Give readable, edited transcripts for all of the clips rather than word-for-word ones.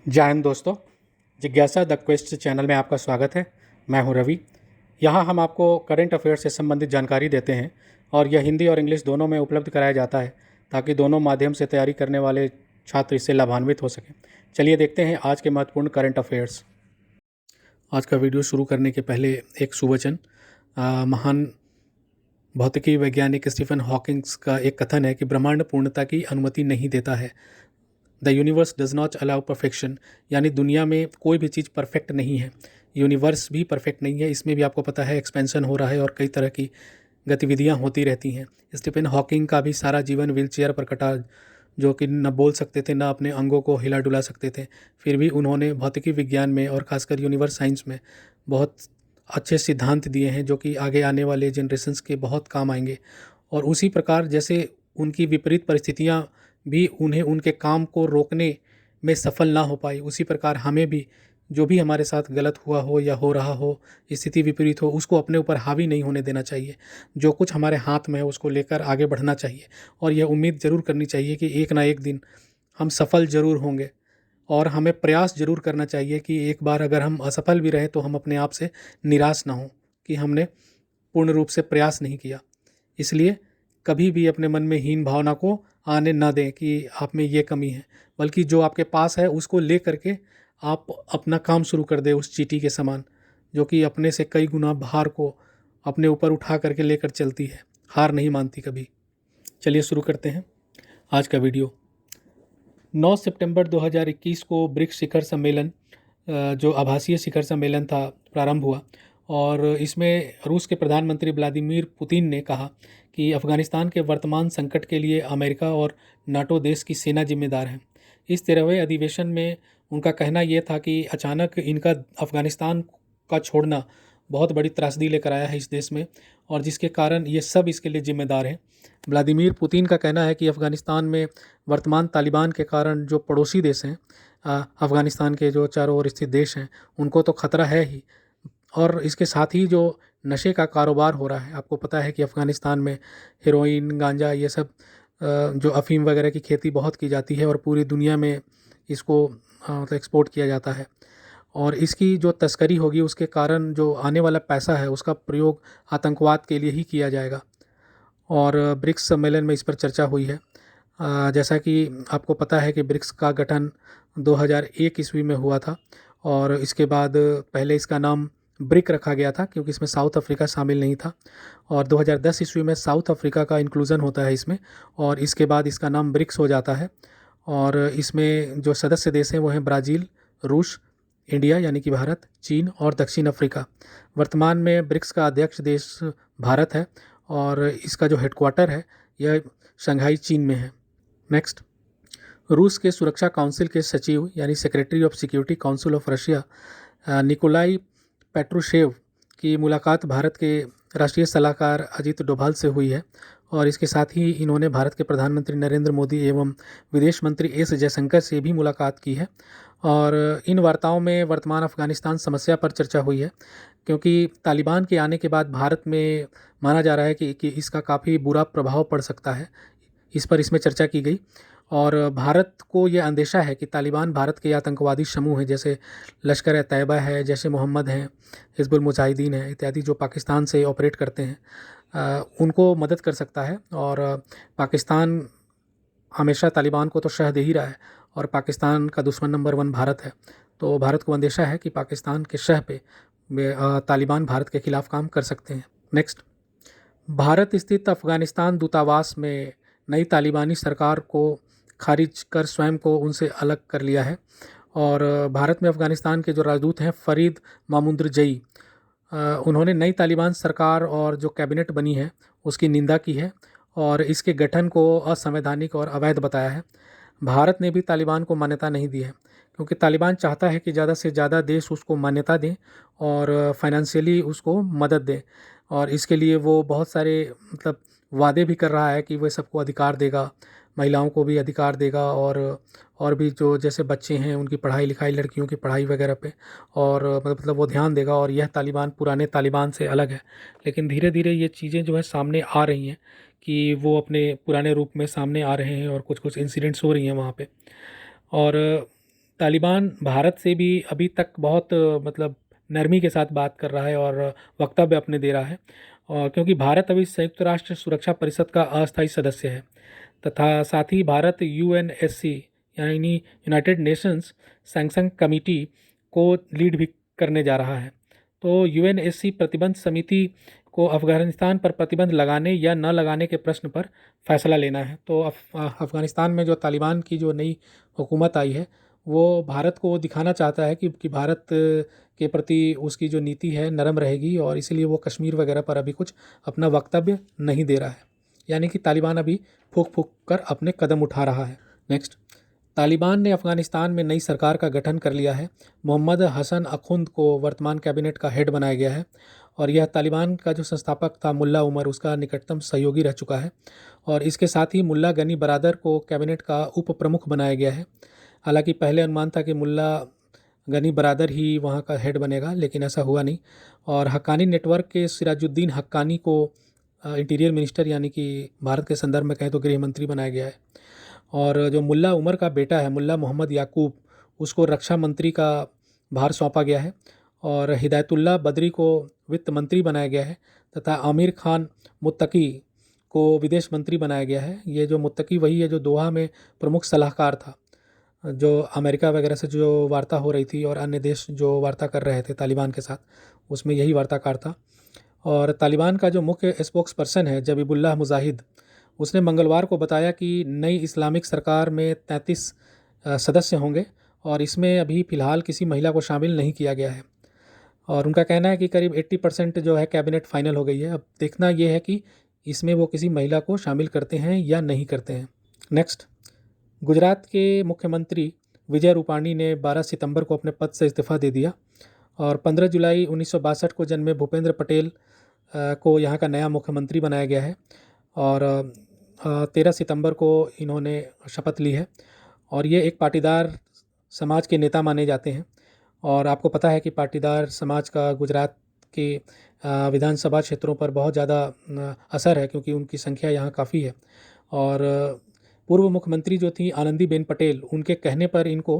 जय हिंद दोस्तों। जिज्ञासा द क्वेस्ट चैनल में आपका स्वागत है। मैं हूं रवि। यहां हम आपको करंट अफेयर्स से संबंधित जानकारी देते हैं और यह हिंदी और इंग्लिश दोनों में उपलब्ध कराया जाता है ताकि दोनों माध्यम से तैयारी करने वाले छात्र इससे लाभान्वित हो सकें। चलिए देखते हैं आज के महत्वपूर्ण करंट अफेयर्स। आज का वीडियो शुरू करने के पहले एक सुवचन। महान भौतिकी वैज्ञानिक स्टीफन हॉकिंग्स का एक कथन है कि ब्रह्मांड पूर्णता की अनुमति नहीं देता है। The universe does not allow perfection, यानी दुनिया में कोई भी चीज़ परफेक्ट नहीं है। यूनिवर्स भी परफेक्ट नहीं है, इसमें भी आपको पता है एक्सपेंशन हो रहा है और कई तरह की गतिविधियां होती रहती हैं। स्टीफन हॉकिंग का भी सारा जीवन व्हीलचेयर पर कटा, जो कि न बोल सकते थे न अपने अंगों को हिला डुला सकते थे। फिर भी उन्होंने भौतिकी विज्ञान में और खासकर यूनिवर्स साइंस में बहुत अच्छे सिद्धांत दिए हैं जो कि आगे आने वाले जनरेशन्स के बहुत काम आएंगे। और उसी प्रकार जैसे उनकी विपरीत परिस्थितियाँ भी उन्हें उनके काम को रोकने में सफल ना हो पाई, उसी प्रकार हमें भी जो भी हमारे साथ गलत हुआ हो या हो रहा हो, स्थिति विपरीत हो, उसको अपने ऊपर हावी नहीं होने देना चाहिए। जो कुछ हमारे हाथ में है उसको लेकर आगे बढ़ना चाहिए और यह उम्मीद ज़रूर करनी चाहिए कि एक ना एक दिन हम सफल ज़रूर होंगे। और हमें प्रयास ज़रूर करना चाहिए कि एक बार अगर हम असफल भी रहे तो हम अपने आप से निराश ना हों कि हमने पूर्ण रूप से प्रयास नहीं किया। इसलिए कभी भी अपने मन में हीन भावना को आने ना दें कि आप में ये कमी है, बल्कि जो आपके पास है उसको ले करके आप अपना काम शुरू कर दें उस चींटी के समान, जो कि अपने से कई गुना भार को अपने ऊपर उठा करके लेकर चलती है, हार नहीं मानती कभी। चलिए शुरू करते हैं आज का वीडियो। 9 सितंबर 2021 को ब्रिक्स शिखर सम्मेलन, जो आभासीय शिखर सम्मेलन था, प्रारंभ हुआ और इसमें रूस के प्रधानमंत्री व्लादिमीर पुतिन ने कहा कि अफ़गानिस्तान के वर्तमान संकट के लिए अमेरिका और नाटो देश की सेना जिम्मेदार है। इस 13वें अधिवेशन में उनका कहना यह था कि अचानक इनका अफ़गानिस्तान का छोड़ना बहुत बड़ी त्रासदी लेकर आया है इस देश में और जिसके कारण ये सब इसके लिए जिम्मेदार हैं। व्लादिमीर पुतिन का कहना है कि अफ़गानिस्तान में वर्तमान तालिबान के कारण जो पड़ोसी देश हैं, अफ़गानिस्तान के जो चारों ओर स्थित देश हैं, उनको तो खतरा है ही, और इसके साथ ही जो नशे का कारोबार हो रहा है, आपको पता है कि अफ़गानिस्तान में हेरोइन, गांजा, ये सब जो अफ़ीम वगैरह की खेती बहुत की जाती है और पूरी दुनिया में इसको मतलब एक्सपोर्ट किया जाता है। और इसकी जो तस्करी होगी उसके कारण जो आने वाला पैसा है उसका प्रयोग आतंकवाद के लिए ही किया जाएगा। और ब्रिक्स सम्मेलन में इस पर चर्चा हुई है। जैसा कि आपको पता है कि ब्रिक्स का गठन 2001 ईस्वी में हुआ था और इसके बाद पहले इसका नाम ब्रिक रखा गया था क्योंकि इसमें साउथ अफ्रीका शामिल नहीं था, और 2010 ईस्वी में साउथ अफ्रीका का इंक्लूज़न होता है इसमें और इसके बाद इसका नाम ब्रिक्स हो जाता है। और इसमें जो सदस्य देश हैं वो हैं ब्राज़ील, रूस, इंडिया यानी कि भारत, चीन और दक्षिण अफ्रीका। वर्तमान में ब्रिक्स का अध्यक्ष देश भारत है और इसका जो हेडक्वार्टर है यह शंघाई, चीन में है। नेक्स्ट, रूस के सुरक्षा काउंसिल के सचिव यानी secretary of security council of Russia Nikolai Patrushev की मुलाकात भारत के राष्ट्रीय सलाहकार अजीत डोभाल से हुई है और इसके साथ ही इन्होंने भारत के प्रधानमंत्री नरेंद्र मोदी एवं विदेश मंत्री एस जयशंकर से भी मुलाकात की है। और इन वार्ताओं में वर्तमान अफ़गानिस्तान समस्या पर चर्चा हुई है क्योंकि तालिबान के आने के बाद भारत में माना जा रहा है कि इसका काफ़ी बुरा प्रभाव पड़ सकता है। इस पर इसमें चर्चा की गई और भारत को ये अंदेशा है कि तालिबान भारत के आतंकवादी समूह हैं, जैसे लश्कर ए तैयबा है, जैसे मोहम्मद हैं, हिजबुल मुजाहिदीन है इत्यादि, जो पाकिस्तान से ऑपरेट करते हैं, उनको मदद कर सकता है। और पाकिस्तान हमेशा तालिबान को तो शह दे ही रहा है और पाकिस्तान का दुश्मन नंबर 1 भारत है, तो भारत को अंदेशा है कि पाकिस्तान के शह पे तालिबान भारत के खिलाफ काम कर सकते हैं। नेक्स्ट, भारत स्थित अफ़गानिस्तान दूतावास में नई तालिबानी सरकार को खारिज कर स्वयं को उनसे अलग कर लिया है। और भारत में अफ़गानिस्तान के जो राजदूत हैं फ़रीद मामून्द्रजई, उन्होंने नई तालिबान सरकार और जो कैबिनेट बनी है उसकी निंदा की है और इसके गठन को असंवैधानिक और अवैध बताया है। भारत ने भी तालिबान को मान्यता नहीं दी है क्योंकि तालिबान चाहता है कि ज़्यादा से ज़्यादा देश उसको मान्यता दें और फाइनेंशियली उसको मदद दें, और इसके लिए वो बहुत सारे मतलब वादे भी कर रहा है कि वह सबको अधिकार देगा, महिलाओं को भी अधिकार देगा और भी जो जैसे बच्चे हैं उनकी पढ़ाई लिखाई, लड़कियों की पढ़ाई वगैरह पे, और मतलब वो ध्यान देगा। और यह तालिबान पुराने तालिबान से अलग है, लेकिन धीरे धीरे ये चीज़ें जो है सामने आ रही हैं कि वो अपने पुराने रूप में सामने आ रहे हैं और कुछ कुछ इंसिडेंट्स हो रही हैं वहाँ पे। और तालिबान भारत से भी अभी तक बहुत मतलब नरमी के साथ बात कर रहा है और वक्तव्य अपने दे रहा है, और क्योंकि भारत अभी संयुक्त राष्ट्र सुरक्षा परिषद का अस्थायी सदस्य है तथा साथ ही भारत यूएनएससी यानी यूनाइटेड नेशंस सैंक्शन कमेटी को लीड भी करने जा रहा है। तो यूएनएससी प्रतिबंध समिति को अफगानिस्तान पर प्रतिबंध लगाने या न लगाने के प्रश्न पर फैसला लेना है। तो अफगानिस्तान में जो तालिबान की जो नई हुकूमत आई है वो भारत को दिखाना चाहता है कि भारत के प्रति उसकी जो नीति है नरम रहेगी, और इसीलिए वो कश्मीर वगैरह पर अभी कुछ अपना वक्तव्य नहीं दे रहा है, यानी कि तालिबान अभी फूक फूक कर अपने कदम उठा रहा है। नेक्स्ट, तालिबान ने अफगानिस्तान में नई सरकार का गठन कर लिया है। मोहम्मद हसन अखुंद को वर्तमान कैबिनेट का हेड बनाया गया है, और यह तालिबान का जो संस्थापक था मुल्ला उमर उसका निकटतम सहयोगी रह चुका है। और इसके साथ ही मुल्ला गनी बरादर को कैबिनेट का उप प्रमुख बनाया गया है। हालांकि पहले अनुमान था कि मुल्ला गनी बरादर ही वहाँ का हेड बनेगा, लेकिन ऐसा हुआ नहीं। और हक्कानी नेटवर्क के सिराजुद्दीन हक्कानी को इंटीरियर मिनिस्टर यानी कि भारत के संदर्भ में कहें तो गृह मंत्री बनाया गया है। और जो मुल्ला उमर का बेटा है मुल्ला मोहम्मद याकूब, उसको रक्षा मंत्री का भार सौंपा गया है। और हिदायतुल्लाह बदरी को वित्त मंत्री बनाया गया है तथा आमिर खान मुत्तकी को विदेश मंत्री बनाया गया है। ये जो मुत्तकी वही है जो दोहा में प्रमुख सलाहकार था, जो अमेरिका वगैरह से जो वार्ता हो रही थी और अन्य देश जो वार्ता कर रहे थे तालिबान के साथ, उसमें यही वार्ताकार था। और तालिबान का जो मुख्य स्पोक्स पर्सन है जबीबुल्लाह मुजाहिद, उसने मंगलवार को बताया कि नई इस्लामिक सरकार में 33 सदस्य होंगे और इसमें अभी फ़िलहाल किसी महिला को शामिल नहीं किया गया है। और उनका कहना है कि करीब 80% जो है कैबिनेट फाइनल हो गई है। अब देखना ये है कि इसमें वो किसी महिला को शामिल करते हैं या नहीं करते हैं। नेक्स्ट, गुजरात के मुख्यमंत्री विजय रूपाणी ने 12 सितंबर को अपने पद से इस्तीफ़ा दे दिया, और 15 जुलाई 1962 को जन्मे भूपेंद्र पटेल को यहाँ का नया मुख्यमंत्री बनाया गया है। और 13 सितंबर को इन्होंने शपथ ली है, और ये एक पाटीदार समाज के नेता माने जाते हैं। और आपको पता है कि पाटीदार समाज का गुजरात के विधानसभा क्षेत्रों पर बहुत ज़्यादा असर है, क्योंकि उनकी संख्या यहाँ काफ़ी है। और पूर्व मुख्यमंत्री जो थी आनंदीबेन पटेल, उनके कहने पर इनको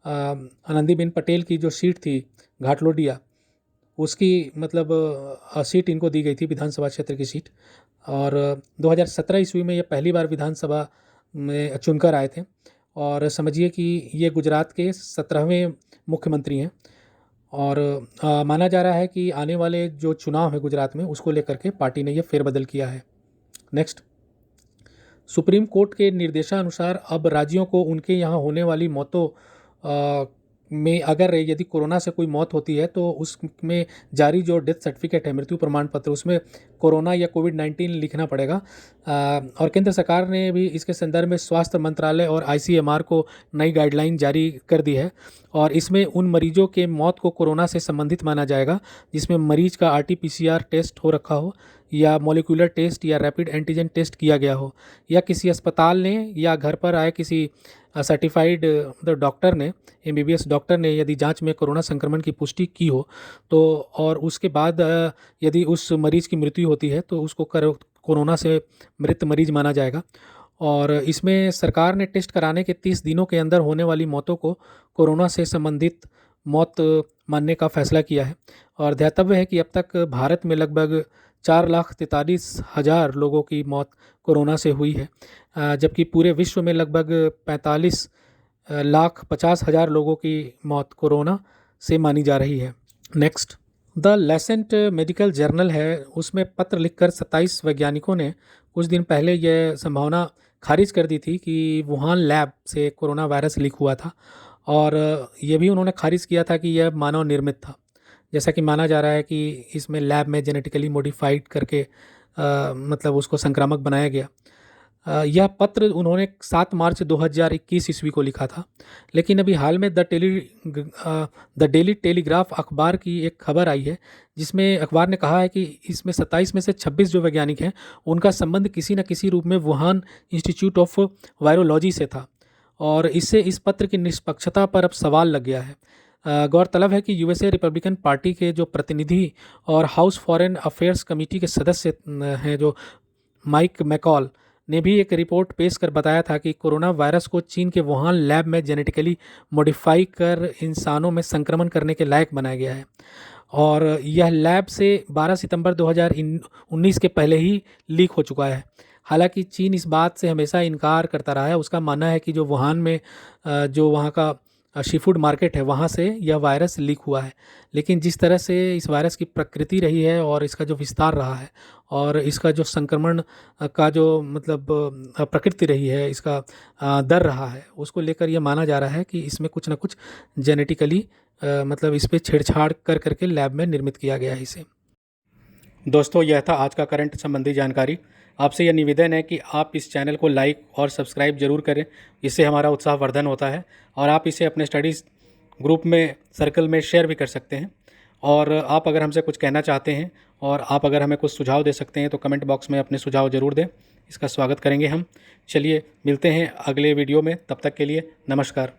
आनंदीबेन पटेल की जो सीट थी घाटलोडिया, उसकी मतलब सीट इनको दी गई थी, विधानसभा क्षेत्र की सीट। और 2017 ईस्वी में ये पहली बार विधानसभा में चुनकर आए थे, और समझिए कि ये गुजरात के 17वें मुख्यमंत्री हैं। और माना जा रहा है कि आने वाले जो चुनाव है गुजरात में उसको लेकर के पार्टी ने ये फेरबदल किया है। नेक्स्ट, सुप्रीम कोर्ट के निर्देशानुसार अब राज्यों को उनके यहाँ होने वाली मौतों में अगर यदि कोरोना से कोई मौत होती है तो उसमें जारी जो डेथ सर्टिफिकेट है, मृत्यु प्रमाण पत्र, उसमें कोरोना या कोविड-19 लिखना पड़ेगा। और केंद्र सरकार ने भी इसके संदर्भ में स्वास्थ्य मंत्रालय और आईसीएमआर को नई गाइडलाइन जारी कर दी है, और इसमें उन मरीजों के मौत को कोरोना से संबंधित माना जाएगा जिसमें मरीज का आरटीपीसीआर टेस्ट हो रखा हो, या मॉलिक्यूलर टेस्ट या रैपिड एंटीजन टेस्ट किया गया हो, या किसी अस्पताल ने या घर पर आए किसी सर्टिफाइड डॉक्टर ने, एमबीबीएस डॉक्टर ने यदि जांच में कोरोना संक्रमण की पुष्टि की हो तो, और उसके बाद यदि उस मरीज की मृत्यु होती है तो उसको कोरोना से मृत मरीज माना जाएगा। और इसमें सरकार ने टेस्ट कराने के 30 दिनों के अंदर होने वाली मौतों को कोरोना से संबंधित मौत मानने का फैसला किया है। और ध्यातव्य है कि अब तक भारत में लगभग 4,43,000 लोगों की मौत कोरोना से हुई है, जबकि पूरे विश्व में लगभग 45,50,000 लोगों की मौत कोरोना से मानी जा रही है। Next, the Lancet medical journal है, उसमें पत्र लिखकर 27 वैज्ञानिकों ने कुछ दिन पहले यह संभावना खारिज कर दी थी कि वुहान लैब से कोरोना वायरस लीक हुआ था, और ये भी उन्होंने खारिज किया था कि यह मानव निर्मित था। जैसा कि माना जा रहा है कि इसमें लैब में जेनेटिकली मॉडिफाइड करके मतलब उसको संक्रामक बनाया गया। यह पत्र उन्होंने 7 मार्च 2021 ईस्वी को लिखा था, लेकिन अभी हाल में द डेली टेलीग्राफ अखबार की एक खबर आई है जिसमें अखबार ने कहा है कि इसमें 27 में से 26 जो वैज्ञानिक हैं उनका संबंध किसी न किसी रूप में वुहान इंस्टीट्यूट ऑफ वायरोलॉजी से था, और इससे इस पत्र की निष्पक्षता पर अब सवाल लग गया है। गौरतलब है कि यूएसए रिपब्लिकन पार्टी के जो प्रतिनिधि और हाउस फॉरेन अफेयर्स कमेटी के सदस्य हैं जो माइक मैकॉल ने भी एक रिपोर्ट पेश कर बताया था कि कोरोना वायरस को चीन के वुहान लैब में जेनेटिकली मॉडिफाई कर इंसानों में संक्रमण करने के लायक बनाया गया है। और यह लैब से 12 सितंबर 2019 के पहले ही लीक हो चुका है। हालांकि चीन इस बात से हमेशा इनकार करता रहा है। उसका मानना है कि जो वुहान में जो वहाँ का सी फूड मार्केट है वहाँ से यह वायरस लीक हुआ है। लेकिन जिस तरह से इस वायरस की प्रकृति रही है और इसका जो विस्तार रहा है और इसका जो संक्रमण का जो मतलब प्रकृति रही है, इसका दर रहा है, उसको लेकर यह माना जा रहा है कि इसमें कुछ ना कुछ जेनेटिकली मतलब इस पे छेड़छाड़ कर करके लैब में निर्मित किया गया है इसे। दोस्तों, यह था आज का करंट संबंधी जानकारी। आपसे यह निवेदन है कि आप इस चैनल को लाइक और सब्सक्राइब जरूर करें, इससे हमारा उत्साहवर्धन होता है। और आप इसे अपने स्टडीज़ ग्रुप में, सर्कल में शेयर भी कर सकते हैं। और आप अगर हमसे कुछ कहना चाहते हैं और आप अगर हमें कुछ सुझाव दे सकते हैं तो कमेंट बॉक्स में अपने सुझाव ज़रूर दें, इसका स्वागत करेंगे हम। चलिए मिलते हैं अगले वीडियो में, तब तक के लिए नमस्कार।